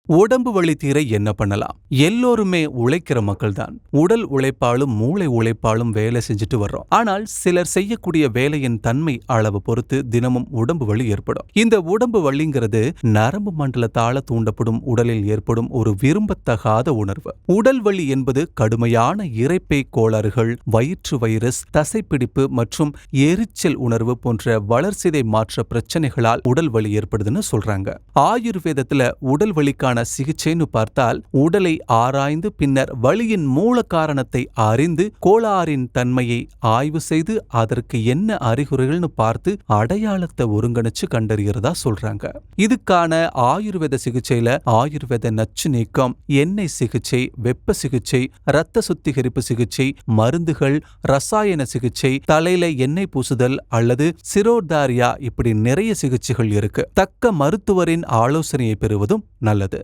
உடம்பு வலி தீர என்ன பண்ணலாம்? எல்லோருமே உழைக்கிற மக்கள் தான். உடல் உழைப்பாலும் மூளை உழைப்பாலும் வேலை செஞ்சுட்டு வர்றோம். ஆனால் சிலர் செய்யக்கூடிய வேலையின் தன்மை அளவு பொறுத்து தினமும் உடம்பு வலி ஏற்படும். இந்த உடம்பு வலிங்கிறது நரம்பு மண்டலத்தால தூண்டப்படும் உடலில் ஏற்படும் ஒரு விரும்பத்தகாத உணர்வு. உடல் வலி என்பது கடுமையான இரைப்பை கோளாறுகள், வயிற்று வைரஸ், தசைப்பிடிப்பு மற்றும் எரிச்சல் உணர்வு போன்ற வளர்சிதை மாற்ற பிரச்சனைகளால் உடல் வலி ஏற்படுதுன்னு சொல்றாங்க. ஆயுர்வேதத்துல உடல் வலிக்கான சிகிச்சைன்னு பார்த்தால் உடலை ஆராய்ந்து பின்னர் வலியின் மூல காரணத்தை அறிந்து கோளாறின் தன்மையை ஆய்வு செய்து அதற்கு என்ன அறிகுறிகள்னு பார்த்து அடையாளத்தை ஒருங்கிணைச்சு கண்டறியறதா சொல்றாங்க. இதுக்கான ஆயுர்வேத சிகிச்சையில ஆயுர்வேத நச்சு நீக்கம், எண்ணெய் சிகிச்சை, வெப்ப சிகிச்சை, இரத்த சுத்திகரிப்பு சிகிச்சை, மருந்துகள், ரசாயன சிகிச்சை, தலையில எண்ணெய் பூசுதல் அல்லது சிரோதாரியா இப்படி நிறைய சிகிச்சைகள் இருக்கு. தக்க மருத்துவரின் ஆலோசனையை பெறுவதும் நல்லது.